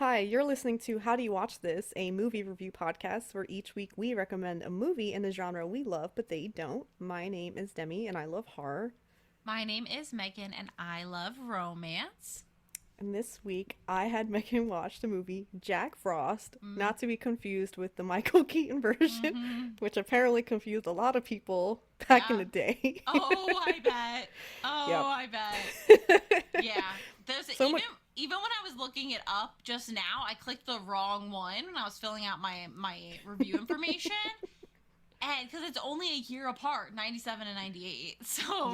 Hi, you're listening to How Do You Watch This, a movie review podcast where each week we recommend a movie in the genre we love, but they don't. My name is Demi, and I love horror. My name is Megan, and I love romance. And this week I had Megan watch the movie Jack Frost, Mm, not to be confused with the Michael Keaton version, mm-hmm. which apparently confused a lot of people back in Yeah. the day. Oh, I bet. Yep. Oh, I bet. Yeah. There's So even much. even when I was looking it up just now, I clicked the wrong one when I was filling out my review information, and because it's only a year apart, 97 and 98. So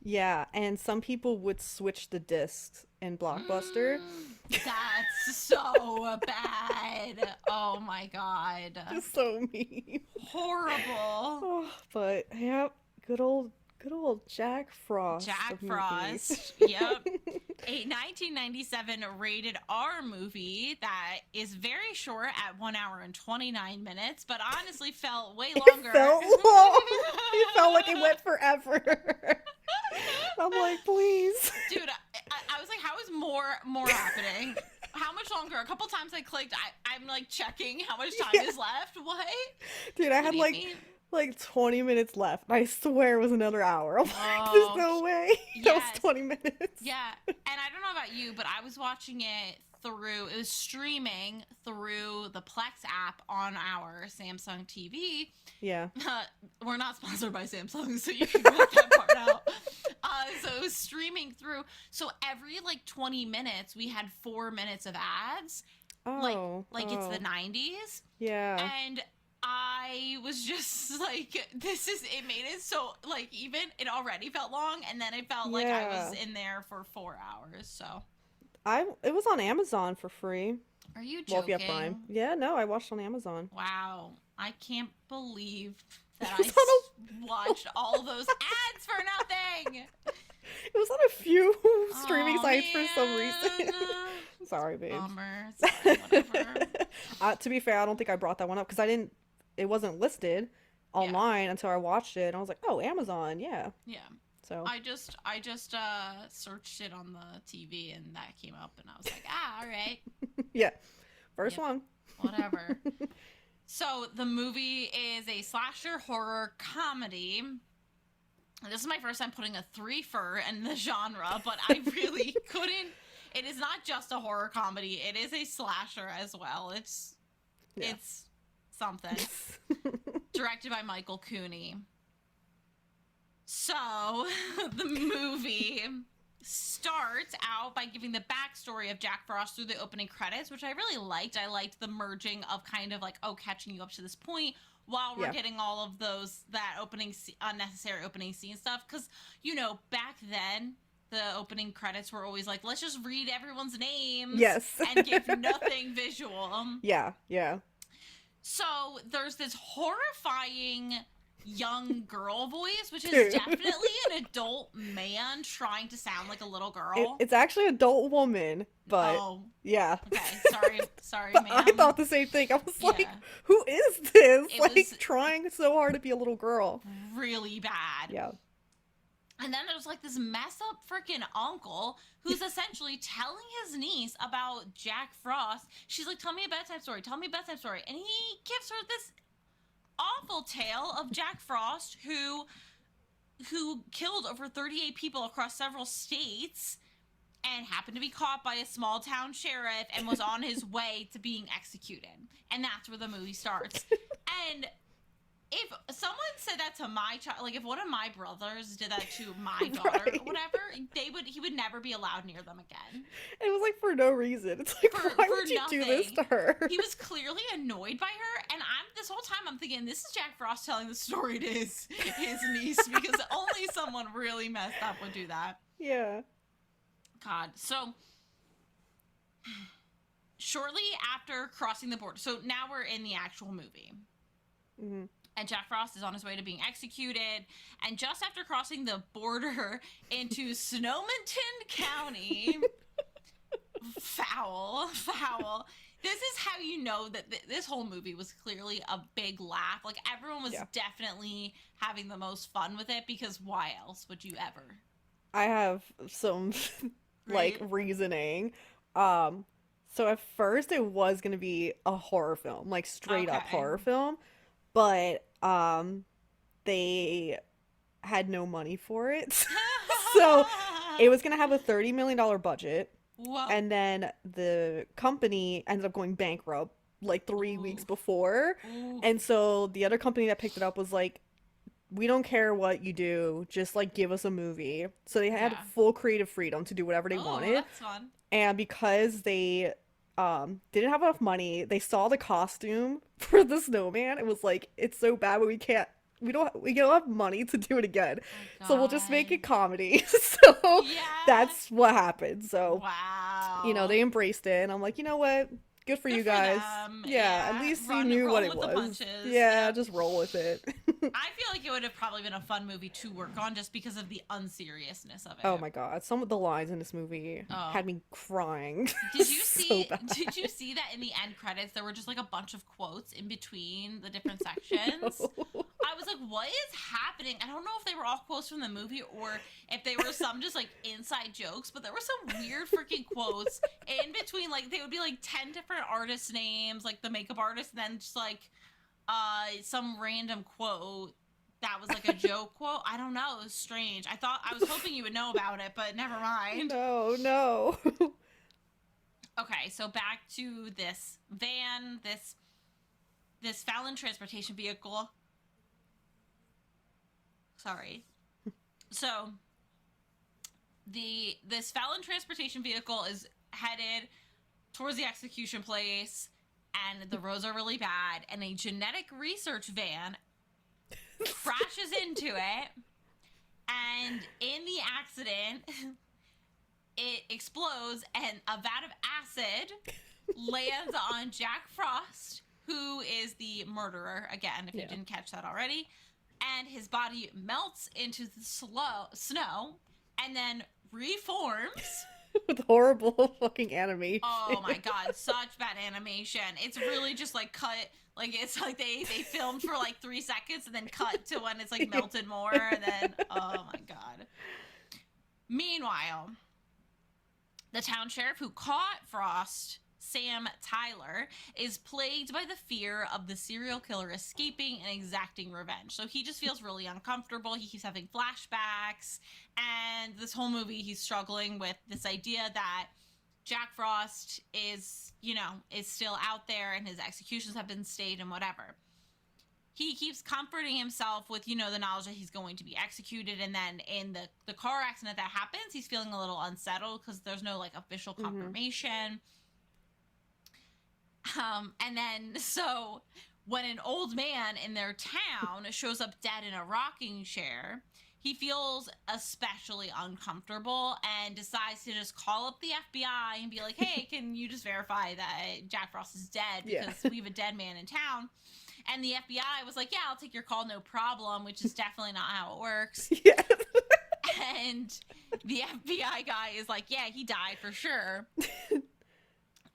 Yeah. And some people would switch the discs in Blockbuster. that's so bad. Oh my god. Just so mean. Horrible. Oh, but yep, good old Jack Frost Jack of movies. Frost. Yep. A 1997 rated R movie that is very short at 1 hour and 29 minutes, but honestly felt way longer. It felt long. It felt like it went forever. I'm like, please. Dude, I was like, how is more happening? How much longer? A couple times I clicked, I'm like checking how much time is left. What? Dude, I What had do you mean? like 20 minutes left. I swear it was another hour. I'm like, there's Oh, no way. That was yes. 20 minutes. Yeah, and I don't know about you, but I was watching it was streaming through the Plex app on our Samsung TV. Yeah. We're not sponsored by Samsung, so you can cut that part out. So it was streaming through. So every like 20 minutes, we had 4 minutes of ads. Like it's the 90s. Yeah. And I was just like, it made it so, like, even, it already felt long, and then it felt like I was in there for 4 hours, so. It was on Amazon for free. Are you Well, if you joking? have Prime. Yeah, no, I watched on Amazon. Wow. I can't believe that It was on watched all those ads for nothing. It was on a few streaming Oh, sites for some reason. man. Sorry, babe. Bummer. Sorry, whatever. To be fair, I don't think I brought that one up because it wasn't listed online until I watched it, and I was like, oh, Amazon, yeah. Yeah. So I just searched it on the TV and that came up and I was like, all right, yeah, first Yep. one. whatever. So the movie is a slasher horror comedy. This is my first time putting a 3 for in the genre, but I really couldn't. It is not just a horror comedy. It is a slasher as well. It's something. Directed by Michael Cooney. So, the movie starts out by giving the backstory of Jack Frost through the opening credits, which I really liked. I liked the merging of kind of like, catching you up to this point while we're getting all of that unnecessary opening scene stuff. Because, back then, the opening credits were always like, let's just read everyone's names. Yes. And give nothing visual. Yeah. So, there's this horrifying young girl voice, which is definitely an adult man trying to sound like a little girl. It's actually an adult woman, but yeah. Okay, sorry, But ma'am. I thought the same thing. I was like, who is this? It was trying so hard to be a little girl. really bad. Yeah. And then there's like this messed up freaking uncle who's essentially telling his niece about Jack Frost. She's like, tell me a bedtime story. And he gives her this awful tale of Jack Frost who killed over 38 people across several states and happened to be caught by a small town sheriff and was on his way to being executed. And that's where the movie starts. And if someone said that to my child, like if one of my brothers did that to my daughter or whatever, he would never be allowed near them again. It was like for no reason. It's like, why would you do this to her? He was clearly annoyed by her, and this whole time I'm thinking, this is Jack Frost telling the story to his niece, because only someone really messed up would do that. Yeah. God. So, shortly after crossing the border, so now we're in the actual movie. Mm-hmm. And Jack Frost is on his way to being executed. And just after crossing the border into Snowmanton County, foul. This is how you know that this whole movie was clearly a big laugh. Like, everyone was definitely having the most fun with it, because why else would you ever? I have some, like, reasoning. So at first it was gonna be a horror film, like straight up Okay. horror film, but they had no money for it. So it was gonna have a $30 million budget, Whoa. and then the company ended up going bankrupt like 3 weeks Oof. before. Oof. And so the other company that picked it up was like, we don't care what you do, just like give us a movie. So they had Yeah. full creative freedom to do whatever they Oh, wanted. that's fun. And because they didn't have enough money, they saw the costume for the snowman. It was like, it's so bad, but we don't have money to do it again. Oh So we'll just make God. it comedy. So Yeah. that's what happened. So, Wow. they embraced it, and I'm like, you know what? Good for Good you for guys. them. Yeah, at Yeah. least you Run, knew what roll it with the was. punches. Yeah, Yep. just roll with it. I feel like it would have probably been a fun movie to work on just because of the unseriousness of Oh it. my god, some of the lines in this movie Oh. had me crying. Did you So see bad. did you see that in the end credits there were just like a bunch of quotes in between the different sections? No. I was like, what is happening? I don't know if they were all quotes from the movie or if they were some just like inside jokes, but there were some weird freaking quotes in between. Like they would be like 10 different artist names, like the makeup artist, and then just like some random quote that was like a joke quote. I don't know. It was strange. I was hoping you would know about it, but never mind. No, no. Okay, so back to this van, this Fallon transportation vehicle. Sorry. So this Fallon transportation vehicle is headed towards the execution place, and the roads are really bad, and a genetic research van crashes into it, and in the accident it explodes and a vat of acid lands on Jack Frost, who is the murderer, again, if you Yeah. didn't catch that already. And his body melts into the snow and then reforms. With horrible fucking animation. Oh my god, such bad animation. It's really just like cut, like it's like they filmed for like 3 seconds and then cut to when it's like melted more and then, oh my god. Meanwhile, the town sheriff who caught Frost, Sam Tyler, is plagued by the fear of the serial killer escaping and exacting revenge. So he just feels really uncomfortable. He keeps having flashbacks. And this whole movie, he's struggling with this idea that Jack Frost is still out there and his executions have been stayed and whatever. He keeps comforting himself with, the knowledge that he's going to be executed. And then in the car accident that happens, he's feeling a little unsettled because there's no like official confirmation. And then so when an old man in their town shows up dead in a rocking chair, he feels especially uncomfortable and decides to just call up the FBI and be like, hey, can you just verify that Jack Frost is dead because we have a dead man in town? And the FBI was like, yeah, I'll take your call, no problem, which is definitely not how it works. Yeah. And the FBI guy is like, yeah, he died for sure.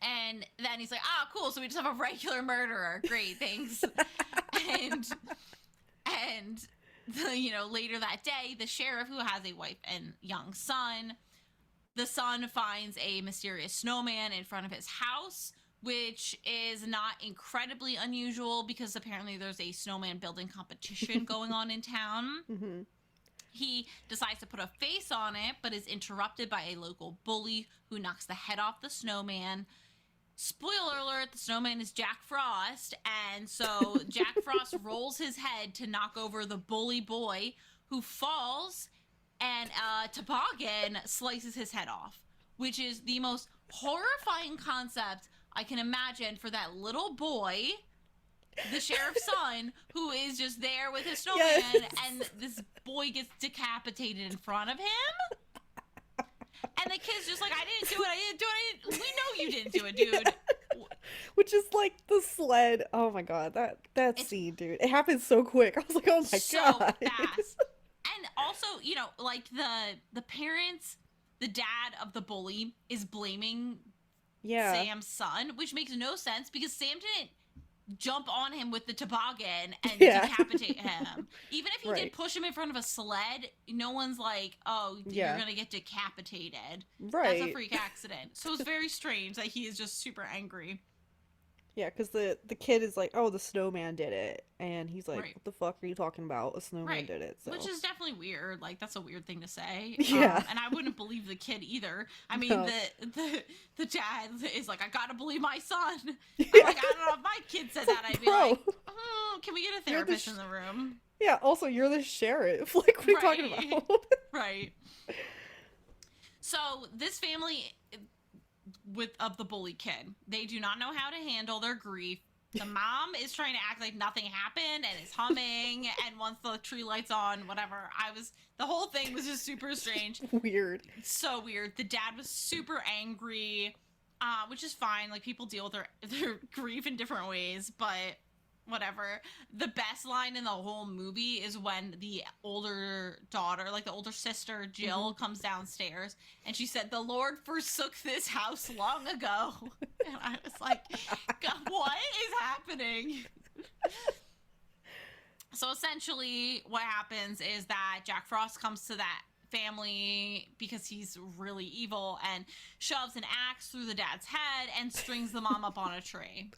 And then he's like, cool, so we just have a regular murderer. Great, thanks. and later that day, the sheriff, who has a wife and young son, the son finds a mysterious snowman in front of his house, which is not incredibly unusual because apparently there's a snowman building competition going on in town. Mm-hmm. He decides to put a face on it, but is interrupted by a local bully who knocks the head off the snowman. Spoiler alert, the snowman is Jack Frost, and so Jack Frost rolls his head to knock over the bully boy, who falls, and toboggan slices his head off, which is the most horrifying concept I can imagine for that little boy, the sheriff's son, who is just there with his snowman, Yes. and this boy gets decapitated in front of him. And the kid's just like, I didn't do it. We know you didn't do it, dude. Which is like the sled. Oh my god, that scene, dude. It happened so quick. I was like, oh my So god. fast. And also, like the parents, the dad of the bully is blaming Yeah. Sam's son, which makes no sense because Sam didn't jump on him with the toboggan and Yeah. decapitate him. Even if he did Right. push him in front of a sled, no one's like, oh, you're Yeah. gonna get decapitated. That's a Right. freak accident. So it's very strange that he is just super angry. Yeah, because the kid is like, oh, the snowman did it. And he's like, Right. what the fuck are you talking about? A snowman Right. did it. So, Which is definitely weird. Like, that's a weird thing to say. Yeah. And I wouldn't believe the kid either. I mean, No. the dad is like, I gotta believe my son. I'm Yeah. like, I don't know if my kid said that. I'd be Bro. like, can we get a You're the therapist in the room? Yeah, also, you're the sheriff. Like, what are you talking Right. about? Right. So this family of the bully kid, they do not know how to handle their grief. The mom is trying to act like nothing happened and is humming, and once the tree lights on, whatever. The whole thing was just super strange. Weird. So weird. The dad was super angry, which is fine. Like, people deal with their grief in different ways, but whatever. The best line in the whole movie is when the older daughter, like the older sister, Jill, comes downstairs and she said, "The Lord forsook this house long ago." And I was like, God, what is happening? So essentially what happens is that Jack Frost comes to that family because he's really evil and shoves an axe through the dad's head and strings the mom up on a tree.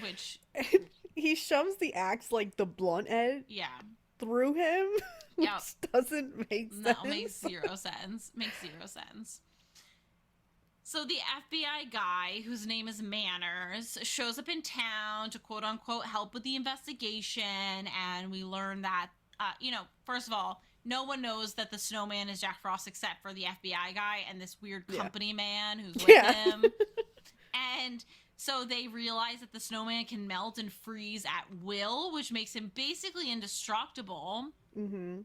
Which, And he shoves the axe, like, the blunt end yeah. through him, which Yep. doesn't make sense. No, makes zero sense. Makes zero sense. So the FBI guy, whose name is Manners, shows up in town to quote unquote help with the investigation, and we learn that, first of all, no one knows that the snowman is Jack Frost except for the FBI guy and this weird company man who's with him. And so they realize that the snowman can melt and freeze at will, which makes him basically indestructible. Mm-hmm.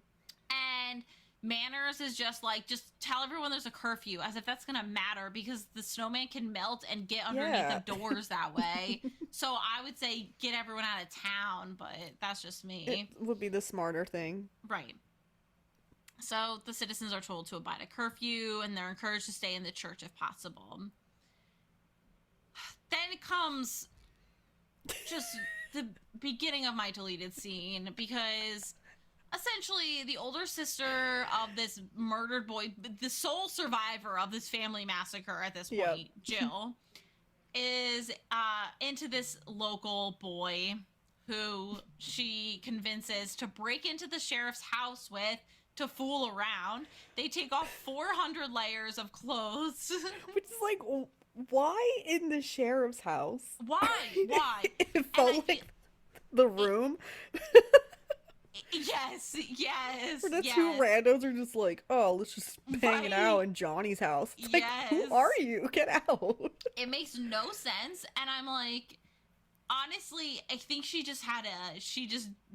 And Manners is just like, just tell everyone there's a curfew, as if that's gonna matter, because the snowman can melt and get underneath the doors that way. So I would say get everyone out of town, but that's just me. It would be the smarter thing. Right. So the citizens are told to abide a curfew, and they're encouraged to stay in the church if possible. Then comes just the beginning of my deleted scene, because essentially the older sister of this murdered boy, the sole survivor of this family massacre at this point, Jill, is into this local boy who she convinces to break into the sheriff's house with to fool around. They take off 400 layers of clothes. Which is like, why in the sheriff's house? Why? It felt I like the room. Yes. Where the two randos are just like, oh, let's just hang it out in Johnny's house. It's like, who are you? Get out. It makes no sense. And I'm like, honestly, I think she just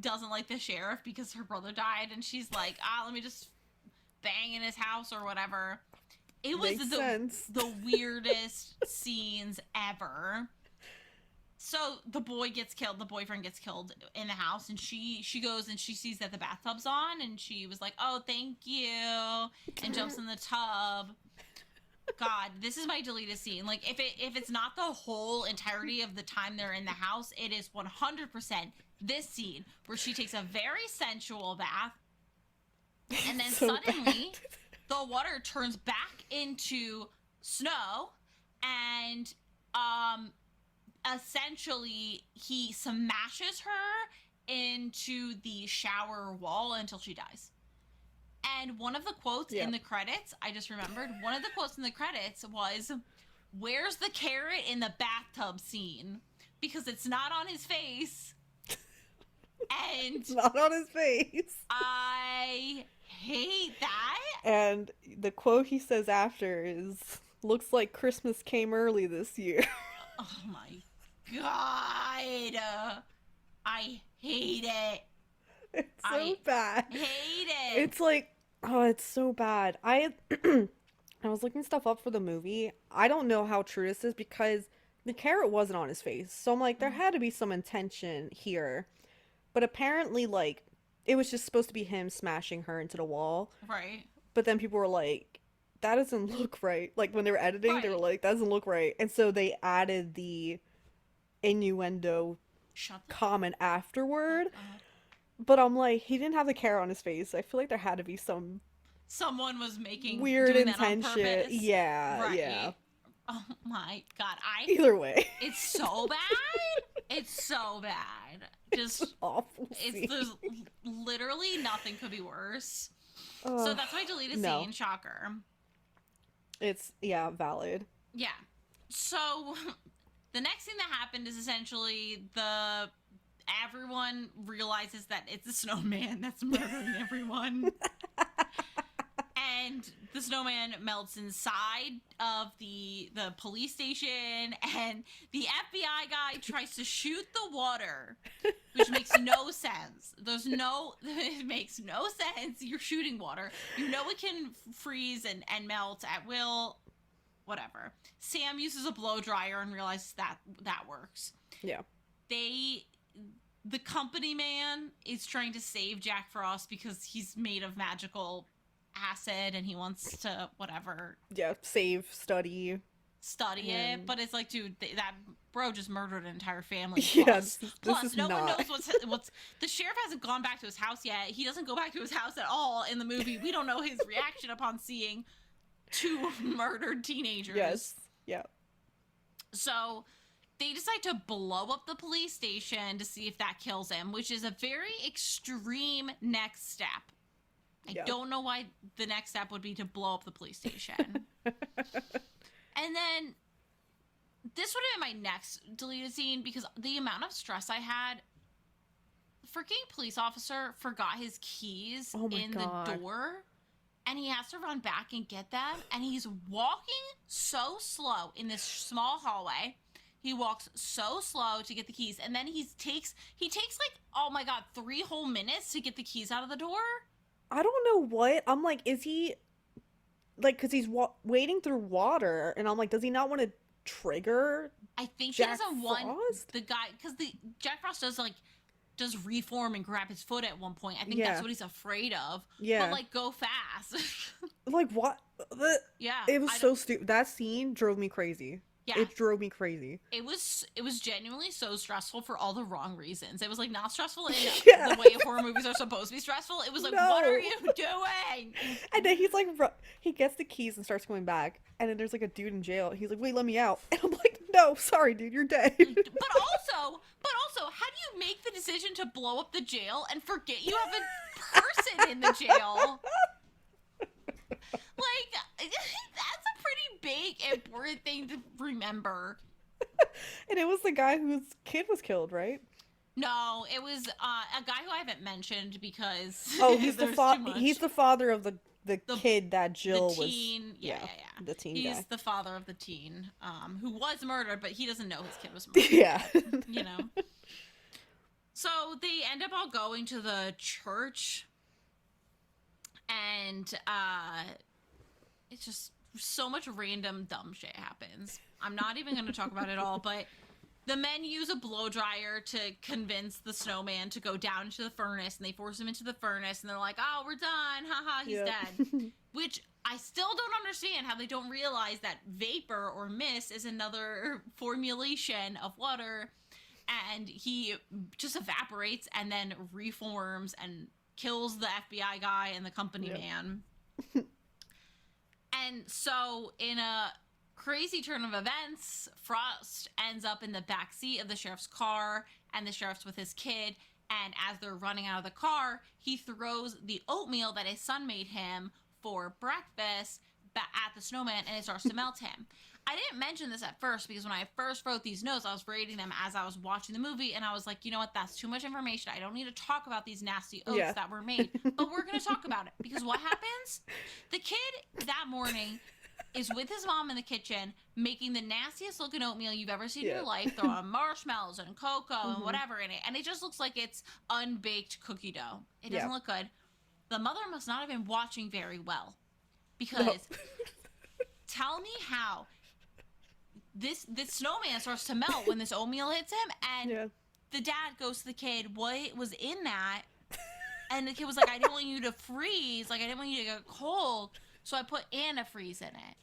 doesn't like the sheriff because her brother died. And she's like, let me just bang in his house or whatever. It was the weirdest scenes ever. So the boyfriend gets killed in the house, and she goes and she sees that the bathtub's on, and she was like, "Oh, thank you," and jumps in the tub. God, this is my deleted scene. Like, if it's not the whole entirety of the time they're in the house, it is 100% this scene where she takes a very sensual bath, and then suddenly the water turns back into snow, and essentially he smashes her into the shower wall until she dies. And one of the quotes in the credits, I just remembered, one of the quotes in the credits was, "Where's the carrot in the bathtub scene?" Because it's not on his face. And it's not on his face. I hate that. And the quote he says after is, "Looks like Christmas came early this year." Oh my God. I hate it. It's so bad. Hate it. It's like, oh, it's so bad. I was looking stuff up for the movie. I don't know how true this is because the carrot wasn't on his face. So I'm like, there had to be some intention here. But apparently, like, it was just supposed to be him smashing her into the wall. Right. But then people were like, that doesn't look right. Like, when they were editing, they were like, that doesn't look right. And so they added the innuendo Shut the comment afterward. fuck up. But I'm like, he didn't have the carrot on his face. I feel like there had to be some Someone was weird doing that on intention. purpose. Yeah, yeah. Right. Oh my god, Either way, it's so bad. It's so bad. Just awful it's scene. there's literally nothing could be worse. So Ugh, that's why I deleted no. scene. Shocker. It's valid. Yeah. So the next thing that happened is essentially everyone realizes that it's a snowman that's murdering everyone. And the snowman melts inside of the police station, and the FBI guy tries to shoot the water, which makes no sense. It makes no sense. You're shooting water. You know it can freeze and melt at will. Whatever. Sam uses a blow dryer and realizes that works. Yeah. The company man is trying to save Jack Frost because he's made of magical acid and he wants to Yeah, study it, but it's like, dude, that bro just murdered an entire family. Yes, Plus no one knows what's the sheriff hasn't gone back to his house yet. He doesn't go back to his house at all in the movie. We don't know his reaction upon seeing 2 murdered teenagers. Yes. Yeah. So they decide to blow up the police station to see if that kills him, which is a very extreme next step. I don't know why the next step would be to blow up the police station. And then this would have been my next deleted scene because the amount of stress I had. Freaking police officer forgot his keys in the door, and he has to run back and get them, and he's walking so slow in this small hallway. He walks so slow to get the keys, and then he takes like, oh my god, 3 whole minutes to get the keys out of the door. I don't know what. I'm like, is he like, because he's wading through water, and I'm like, does he not want to trigger? I think Jack he doesn't want Frost? the guy, because the Jack Frost does reform and grab his foot at one point. I think that's what he's afraid of. Yeah. But like, go fast. Like, what? Yeah. It was so stupid. That scene drove me crazy. Yeah. It drove me crazy. It was genuinely so stressful for all the wrong reasons. It was like not stressful in Yeah. the way horror movies are supposed to be stressful. It was like, what are you doing? And then he's like, he gets the keys and starts going back. And then there's like a dude in jail. He's like, wait, let me out. And I'm like, no, sorry, dude, you're dead. But also, how do you make the decision to blow up the jail and forget you have a person in the jail? Like, that's a pretty big, important thing to remember. And it was the guy whose kid was killed, right? No, it was a guy who I haven't mentioned because he's the father. He's the father of the kid that Jill the teen, was. Yeah. The teen He's guy. the father of the teen, who was murdered, but he doesn't know his kid was murdered. Yeah. You know. So they end up all going to the church, and it's just so much random dumb shit happens. I'm not even going to talk about it all, but the men use a blow dryer to convince the snowman to go down into the furnace, and they force him into the furnace, and they're like, oh, we're done. Haha, he's dead. Which I still don't understand how they don't realize that vapor or mist is another formulation of water, and he just evaporates and then reforms and kills the FBI guy and the company man. And so in a crazy turn of events, Frost ends up in the backseat of the sheriff's car, and the sheriff's with his kid, and as they're running out of the car, he throws the oatmeal that his son made him for breakfast at the snowman, and it starts to melt him. I didn't mention this at first because when I first wrote these notes, I was rating them as I was watching the movie, and I was like, you know what, that's too much information. I don't need to talk about these nasty oats that were made, but we're going to talk about it, because what happens? The kid that morning is with his mom in the kitchen making the nastiest looking oatmeal you've ever seen in your life, throwing marshmallows and cocoa and whatever in it, and it just looks like it's unbaked cookie dough. It doesn't look good. The mother must not have been watching very well, because tell me how this snowman starts to melt when this oatmeal hits him, and the dad goes to the kid, what was in that? And the kid was like, I didn't want you to freeze, like I didn't want you to get cold, so I put antifreeze in it.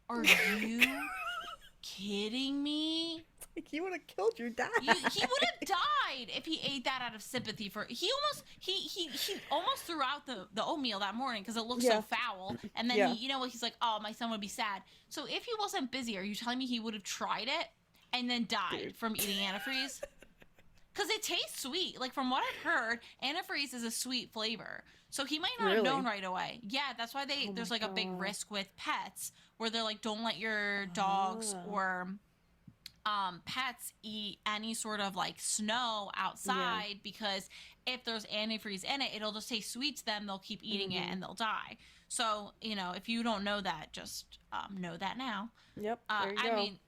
Are you kidding me? He would have killed your dad. He would have died if he ate that out of sympathy for. He almost threw out the oatmeal that morning because it looked so foul. And then he's like, oh, my son would be sad. So if he wasn't busy, are you telling me he would have tried it and then died from eating antifreeze? Because it tastes sweet. Like, from what I've heard, antifreeze is a sweet flavor. So he might not have known right away. Yeah, that's why there's like a big risk with pets where they're like, don't let your dogs or pets eat any sort of like snow outside because if there's antifreeze in it, it'll just taste sweet to them. They'll keep eating it and they'll die. So, if you don't know that, just know that now. Yep. There you go. I mean,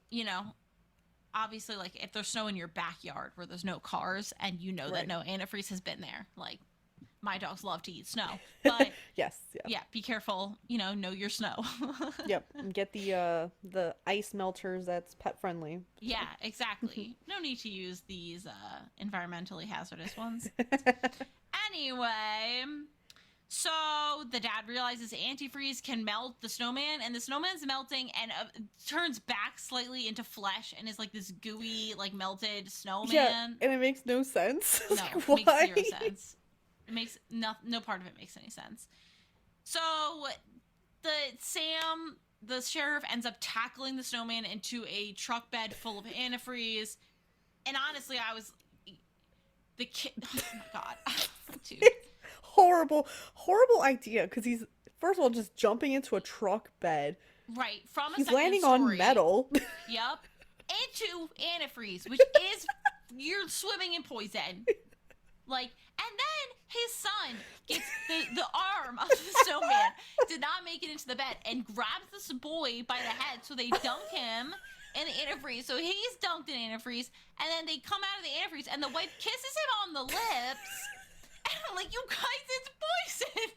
obviously, like, if there's snow in your backyard where there's no cars and that no antifreeze has been there, like, my dogs love to eat snow. But yes. Yeah, be careful, know your snow. Yep. And get the ice melters that's pet friendly. Yeah, exactly. No need to use these environmentally hazardous ones. Anyway, so the dad realizes antifreeze can melt the snowman, and the snowman's melting and turns back slightly into flesh and is like this gooey, like melted snowman. Yeah, and it makes no sense. No, it makes zero sense. It makes no part of it makes any sense. So the sheriff ends up tackling the snowman into a truck bed full of antifreeze. And honestly, the kid. Oh my god, dude. Horrible idea, because he's first of all just jumping into a truck bed. Right, from a he's second landing story. On metal. Yep, into antifreeze, which is you're swimming in poison. Like, and then his son gets the arm of the snowman did not make it into the bed and grabs this boy by the head, so they dunk him in the antifreeze. So he's dunked in antifreeze, and then they come out of the antifreeze, and the wife kisses him on the lips. And I'm like, you guys, it's poison.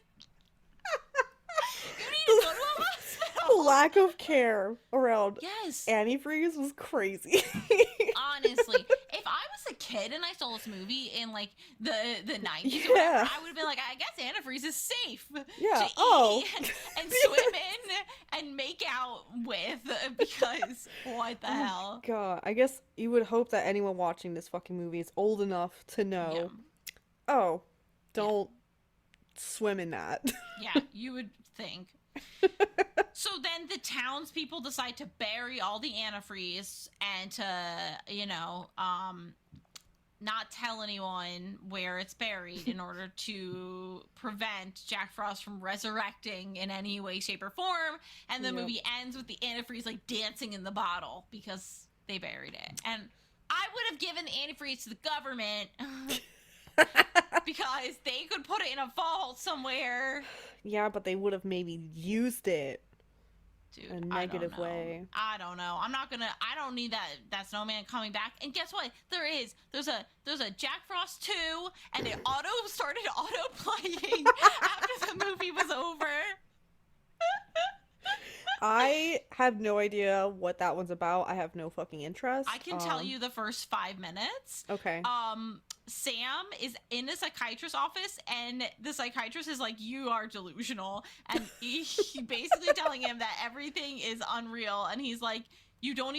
You need to go to a hospital. The lack of care around yes. antifreeze was crazy. Honestly, if I was a kid and I saw this movie in like the 90s, yeah. I would have been like, I guess antifreeze is safe to oh. eat and swim in and make out with, because what the hell? God, I guess you would hope that anyone watching this fucking movie is old enough to know, don't swim in that. Yeah, you would think. So then the townspeople decide to bury all the antifreeze and to, not tell anyone where it's buried in order to prevent Jack Frost from resurrecting in any way, shape, or form. And the movie ends with the antifreeze like dancing in the bottle because they buried it. And I would have given the antifreeze to the government because they could put it in a vault somewhere. Yeah, but they would have maybe used it. Dude, a negative way. I don't know. I don't need that snowman coming back. And guess what? There's a Jack Frost 2, and it started auto-playing after the movie was over. I have no idea what that one's about. I have no fucking interest. I can tell you the first 5 minutes. Okay. Sam is in a psychiatrist's office, and the psychiatrist is like, you are delusional. And he basically telling him that everything is unreal. And he's like, you won't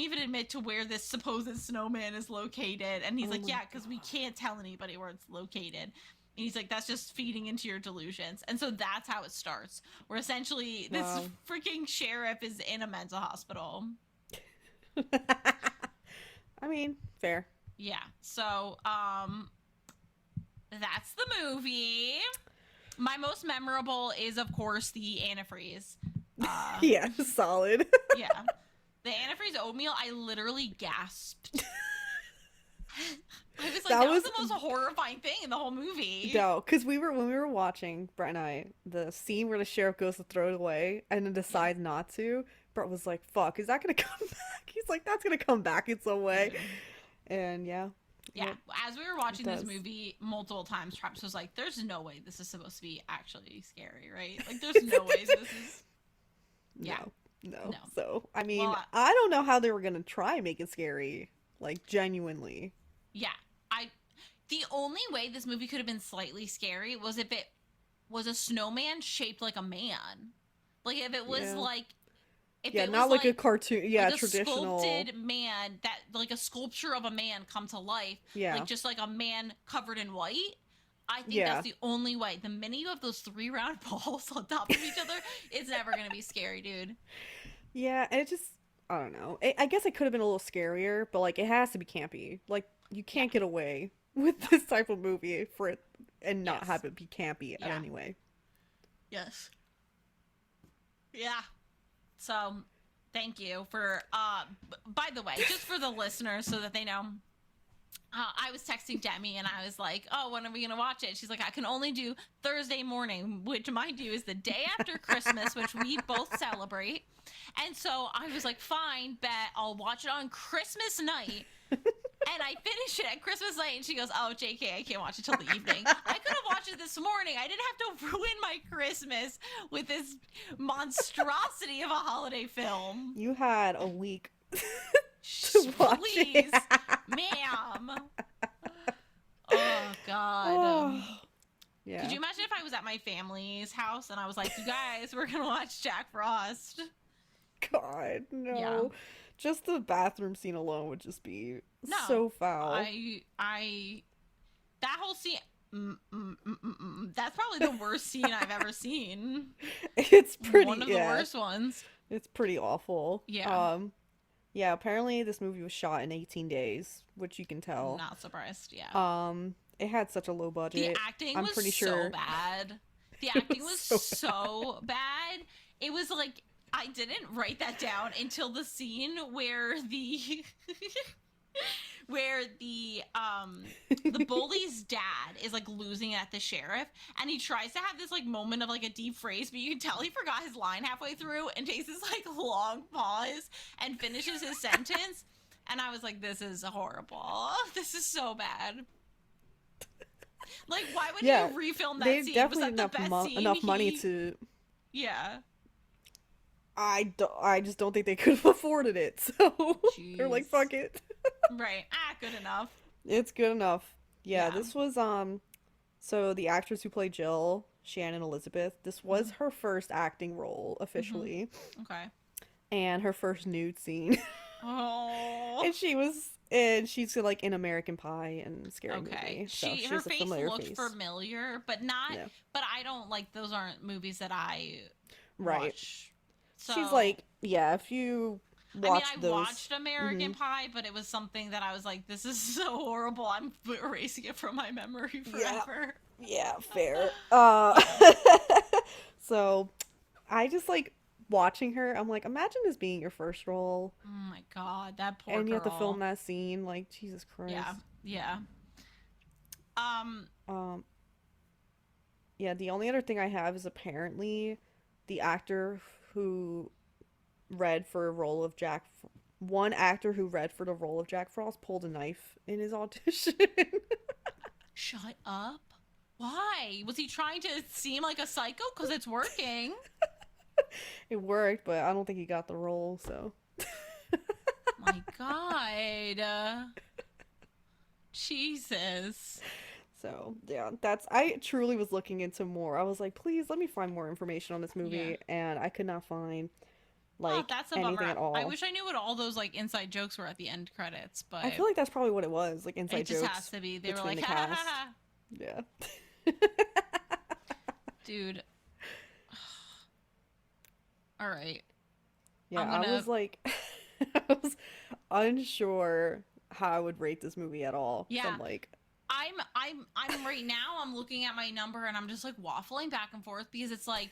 even admit to where this supposed snowman is located. And he's like, yeah, because we can't tell anybody where it's located. And he's like, that's just feeding into your delusions. And so that's how it starts, where essentially this freaking sheriff is in a mental hospital. I mean, fair. Yeah. So, that's the movie. My most memorable is, of course, the antifreeze. Yeah, solid. Yeah. The antifreeze oatmeal, I literally gasped. I was like, that was the most horrifying thing in the whole movie. No, because when we were watching, Brett and I, the scene where the sheriff goes to throw it away and then decides not to, Brett was like, fuck, is that going to come back? He's like, that's going to come back in some way. And yeah. Yeah, as we were watching this movie multiple times, Travis was like, there's no way this is supposed to be actually scary, right? Like, there's no way this is... Yeah. No. So, I mean, I don't know how they were going to try and make it scary. Like, genuinely. Yeah. The only way this movie could have been slightly scary was if it was a snowman shaped like a man. Like, if it was like If Yeah, it was not like a cartoon. like Yeah, a traditional. sculpted man, that like a sculpture of a man come to life, like Yeah. just like a man covered in white, I think that's Yeah. the only way. The minute you have those three round balls on top of each other, it's never gonna be scary, dude. Yeah, and it just I don't know. I guess it could have been a little scarier, but like it has to be campy. Like you Yeah. can't get away with No. this type of movie for it and not Yes. have it be campy at Yeah. any way. Yes. Yeah. So, thank you for. By the way, just for the listeners, so that they know, I was texting Demi and I was like, "Oh, when are we gonna watch it?" She's like, "I can only do Thursday morning," which, mind you, is the day after Christmas, which we both celebrate. And so I was like, "Fine, bet I'll watch it on Christmas night." And I finished it at Christmas night, and she goes, "Oh, JK, I can't watch it till the evening." I could have watched it this morning. I didn't have to ruin my Christmas with this monstrosity of a holiday film. You had a week to watch Please, it. ma'am. Oh, God. Oh, yeah. Could you imagine if I was at my family's house and I was like, "You guys, we're going to watch Jack Frost"? God, no. Yeah. Just the bathroom scene alone would just be No, so foul. that whole scene, that's probably the worst scene I've ever seen. It's pretty One of the worst ones. It's pretty awful. Yeah. Yeah, apparently this movie was shot in 18 days, which you can tell. Not surprised, yeah. It had such a low budget. The acting I'm was pretty so sure. bad. The It acting was was so so bad. It was like, I didn't write that down until the scene where the where the bully's dad is like losing at the sheriff, and he tries to have this like moment of like a deep phrase, but you can tell he forgot his line halfway through and takes this like long pause and finishes his sentence. And I was like, this is horrible. This is so bad. Like, why would Yeah, you refilm that They've scene? Was definitely that the best scene? enough money to. Yeah. I just don't think they could have afforded it, so they're like, Jeez. fuck it. Right. Good enough. It's good enough. Yeah, Yeah. this was so the actress who played Jill, Shannon Elizabeth, this was her first acting role officially, Okay. and her first nude scene. Oh. And she's like in American Pie and Scary Okay. Movie. So Her she's a face familiar looked face. familiar, but not. Yeah. But I don't like those. Aren't movies that I Right. watch. So She's like, yeah, if you watch I those. watched American Pie, but it was something that I was like, this is so horrible. I'm erasing it from my memory forever. Yeah, fair. So I just like watching her. I'm like, imagine this being your first role, Oh my god, that poor and you have to girl. film that scene. Like, Jesus Christ. Yeah. Yeah. Um. Yeah. The only other thing I have is apparently the actor who read for a role of one actor who read for the role of Jack Frost pulled a knife in his audition. Shut up. Why? Was he trying to seem like a psycho? Because it's working. It worked, but I don't think he got the role. So. My god. Jesus. So yeah, I truly was looking into more. I was like, please let me find more information on this movie, and I could not find like That's a anything bummer. at all. I wish I knew what all those like inside jokes were at the end credits, but I feel like that's probably what it was, like inside it just jokes has to be. They were between like, the ha, ha, cast. ha, ha. Yeah. Dude. All right. Yeah, I'm gonna- I was like, I was unsure how I would rate this movie at all. So Yeah. I'm like, I'm right now. I'm looking at my number and I'm just like waffling back and forth because it's like,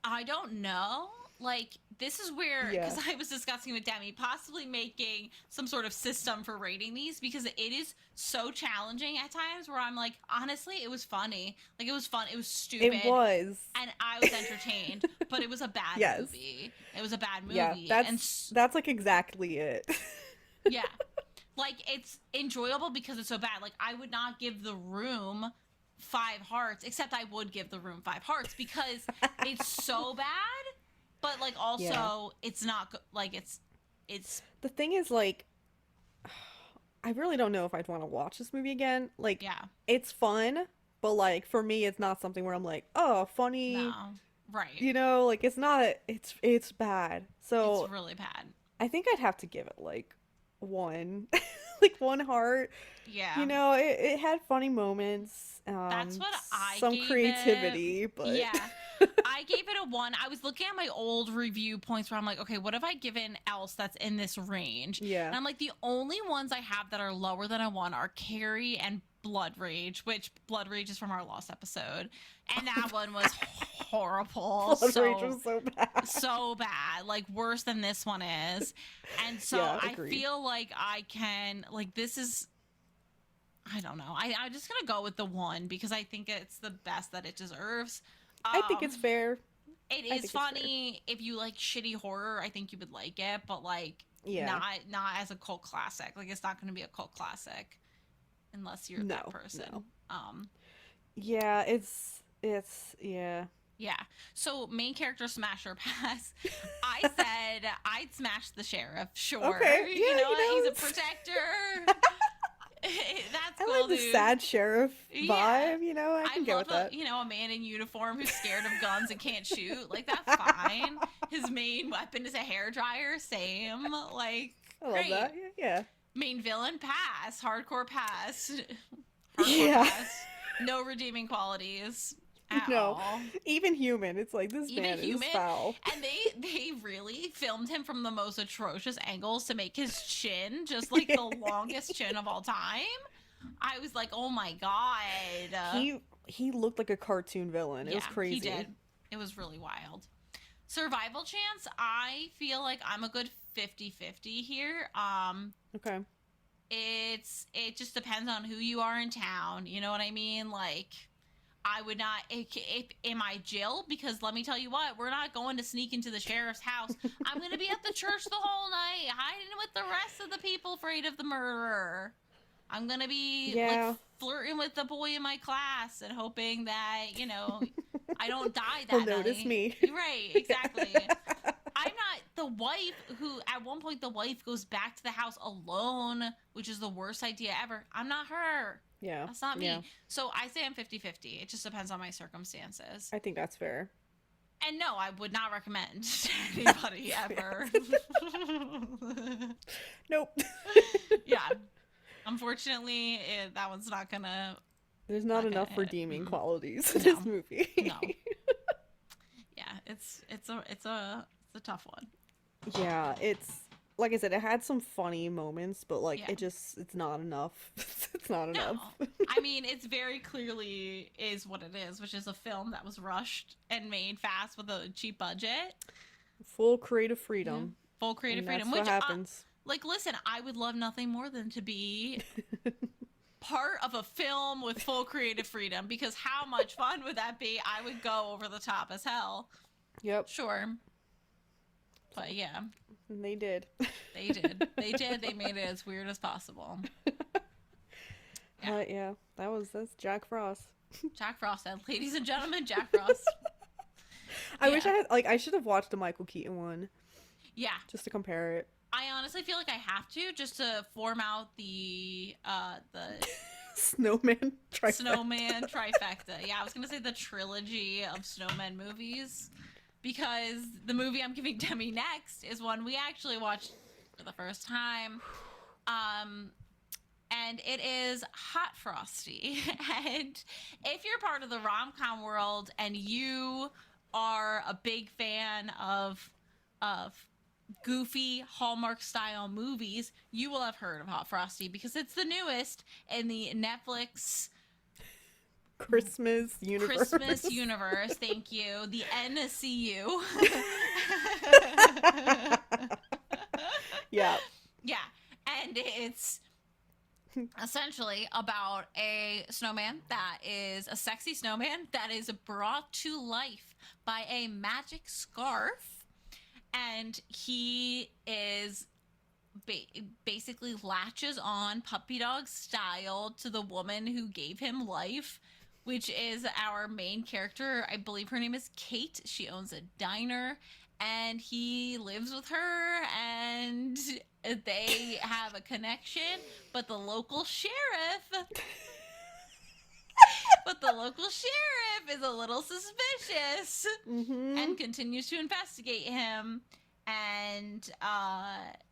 I don't know. Like, this is where, because I was discussing with Demi, possibly making some sort of system for rating these because it is so challenging at times where I'm like, honestly, it was funny. Like, it was fun. It was stupid. it was. And I was entertained, but it was a bad Yes. movie. It was a bad movie. Yeah, that's like exactly it. Yeah. Like, it's enjoyable because it's so bad. Like, I would not give The Room 5 hearts, except I would give The Room 5 hearts because it's so bad, but, like, also, it's not, like, it's... The thing is, like, I really don't know if I'd want to watch this movie again. Like, Yeah. it's fun, but, like, for me, it's not something where I'm like, oh, funny, No. Right. You know, like it's bad. It's So really bad. I think I'd have to give it like one, like one heart. Yeah. You know, it had funny moments, That's what I some gave it. creativity, but Yeah. I gave it a 1. I was looking at my old review points where I'm like, okay, what have I given else that's in this range? yeah. And I'm like, the only ones I have that are lower than a 1 are Carrie and Blood Rage, which Blood Rage is from our last episode. And that one was horrible. Blood Rage So was so bad. so bad, like worse than this one is. And so Yeah, I agreed. feel like I can, like, this is, I don't know. I'm just gonna go with the 1 because I think it's the best that it deserves. I think it's fair. It I is think it's funny. If you like shitty horror, I think you would like it, but like Yeah. not as a cult classic. Like it's not gonna be a cult classic unless you're that No, person. no. Um Yeah, it's yeah. yeah. So main character smash or pass. I said I'd smash the sheriff. Sure. Okay, You yeah, know you what? know, He's a it's- protector. That's I cool, like the dude. sad sheriff Yeah. vibe, you know, I can get love with that. a man in uniform who's scared of guns and can't shoot. Like that's fine. His main weapon is a hairdryer. Same. Like I love great. that. Yeah. Main villain pass. Hardcore pass. Hardcore Yeah. pass. No redeeming qualities at No. all. Even human, it's like this Even man human? is foul. And they really filmed him from the most atrocious angles to make his chin just like the longest chin of all time. I was like, oh my god. He looked like a cartoon villain. It was crazy. He did. It was really wild. Survival chance, I feel like I'm a good 50-50 here. Okay. It just depends on who you are in town. You know what I mean? Like I would not. Am I Jill? Because let me tell you what, we're not going to sneak into the sheriff's house. I'm going to be at the church the whole night, hiding with the rest of the people afraid of the murderer. I'm going to be like flirting with the boy in my class and hoping that I don't die that He'll night. notice me. Right? Exactly. I'm not the wife who, at one point, the wife goes back to the house alone, which is the worst idea ever. I'm not her. Yeah. That's not me. Yeah. So I say I'm 50-50. It just depends on my circumstances. I think that's fair. And no, I would not recommend to anybody ever. Nope. Yeah. Unfortunately, that one's not gonna. There's not Okay. enough redeeming qualities in No. this movie. No. Yeah, it's a tough one. Yeah, it's like I said, it had some funny moments, but like Yeah. it's not enough. It's not No. enough. I mean, it's very clearly is what it is, which is a film that was rushed and made fast with a cheap budget. Full creative freedom. Full creative And freedom. that's Which, what happens. like, listen, I would love nothing more than to be part of a film with full creative freedom, because how much fun would that be? I would go over the top as hell. Yep. Sure. But yeah, And they did. they did. They did. They made it as weird as possible. Yeah. Yeah, that's Jack Frost. Jack Frost, and ladies and gentlemen, Jack Frost. I wish I Yeah. had I should have watched the Michael Keaton one Yeah. just to compare it. I honestly feel like I have to, just to form out the Snowman trifecta. Snowman trifecta. Yeah, I was gonna say the trilogy of Snowman movies, because the movie I'm giving Demi next is one we actually watched for the first time. And it is Hot Frosty. And if you're part of the rom-com world and you are a big fan of goofy Hallmark style movies, you will have heard of Hot Frosty, because it's the newest in the Netflix Christmas universe. Christmas universe. Thank you. The NCU. Yeah. Yeah. And it's essentially about a snowman that is a sexy snowman that is brought to life by a magic scarf. And he is basically latches on puppy dog style to the woman who gave him life, which is our main character. I believe her name is Kate. She owns a diner, and he lives with her, and they have a connection. But the local sheriff sheriff is a little suspicious Mm-hmm. and continues to investigate him. And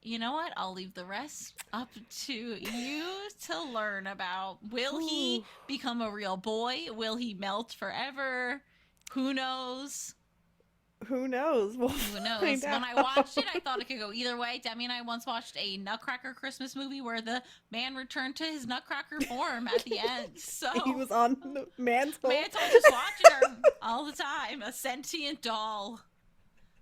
you know what? I'll leave the rest up to you to learn about. Will he Ooh. become a real boy? Will he melt forever? Who knows? Who knows? We'll Who knows? find When out. I watched it, I thought it could go either way. Demi and I once watched a Nutcracker Christmas movie where the man returned to his Nutcracker form at the end. So He was on the mantle. Mantle just watching her all the time. A sentient doll.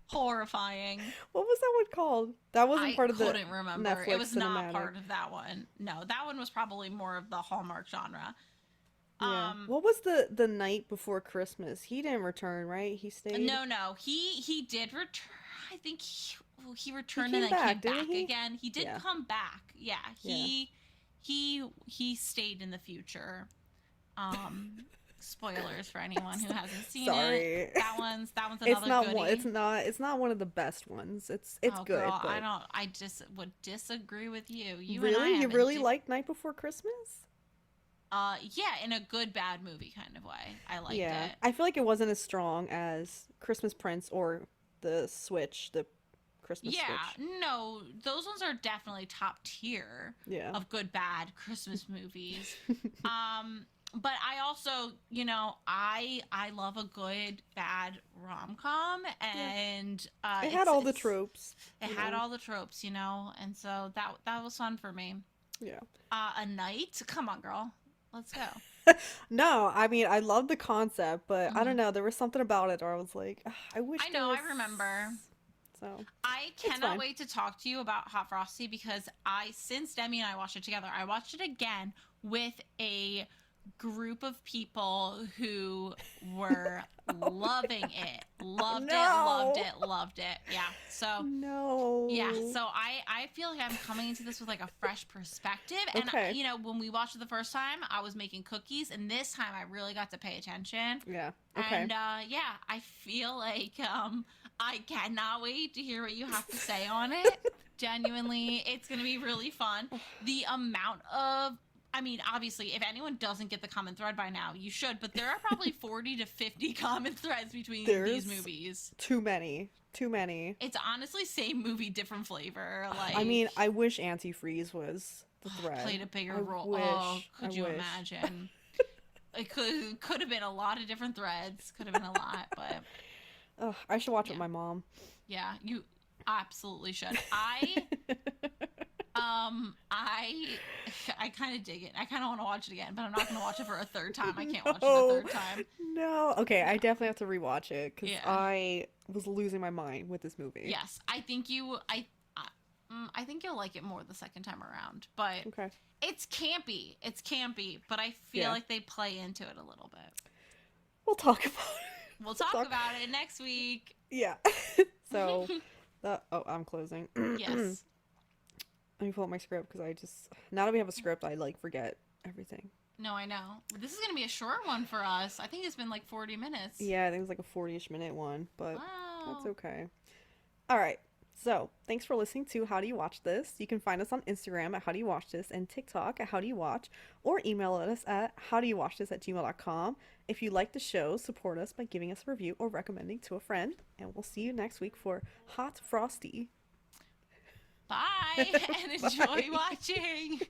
Horrifying. What was that one called? That wasn't part of the couldn't remember. Netflix It was not cinematic. part of that one. No, that one was probably more of the Hallmark genre. Yeah. What was the night before Christmas? He didn't return, right? He stayed. No. He did return. I think he returned came and then back, came back didn't he? again. He did Yeah. come back. Yeah. He stayed in the future. Spoilers for anyone who hasn't seen Sorry. it. That one's another It's not goodie. one. It's not one of the best ones. It's Oh, good. girl, But I just would disagree with you. You really, and I you haven't really liked Night Before Christmas? Yeah, in a good bad movie kind of way. I liked Yeah, it. I feel like it wasn't as strong as Christmas Prince or the Switch, the Christmas Yeah, Switch. no, those ones are definitely top tier Yeah. of good bad Christmas movies. But I also, I love a good bad rom-com, and It had all the tropes. It had all the tropes, and so that was fun for me. Yeah. A night, come on, girl, let's go. No, I mean I love the concept, but I Mhm. don't know. There was something about it where I was like, "Ugh, I wish. I know, there I was-" remember. So I fine. cannot wait to talk to you about Hot Frosty because since Demi and I watched it together, I watched it again with a group of people who were loving it. Loved it. Yeah. So no. yeah, so I feel like I'm coming into this with like a fresh perspective. And Okay. when we watched it the first time, I was making cookies, and this time I really got to pay attention. Yeah. Okay. And yeah, I feel like I cannot wait to hear what you have to say on it. Genuinely, it's going to be really fun. The amount of obviously, if anyone doesn't get the common thread by now, you should, but there are probably 40 to 50 common threads between these movies. Too many. It's honestly same movie, different flavor. Like, I mean, I wish antifreeze was the thread. played a bigger I role. wish. Oh, I could you wish. imagine? It could have been a lot of different threads. Could have been a lot, but Ugh, I should watch it Yeah. with my mom. yeah, you absolutely should. I kind of dig it. I kind of want to watch it again, but I'm not going to watch it for a third time. I can't watch it a third time. No. Okay, I definitely have to rewatch it because Yeah. I was losing my mind with this movie. Yes, I think I think you'll like it more the second time around. But Okay. it's campy. But I feel Yeah. like they play into it a little bit. We'll talk about it. We'll talk about it next week. Yeah. So, I'm closing. Yes. Let me pull up my script because now that we have a script, I forget everything. No, I know. This is going to be a short one for us. I think it's been like 40 minutes. Yeah, I think it was like a 40-ish minute one, but Wow. that's okay. All right. So, thanks for listening to How Do You Watch This? You can find us on Instagram at How Do You Watch This and TikTok at How Do You Watch, or email us at howdoyouwatchthis@gmail.com. If you like the show, support us by giving us a review or recommending to a friend. And we'll see you next week for Hot Frosty. Bye and enjoy Bye. watching.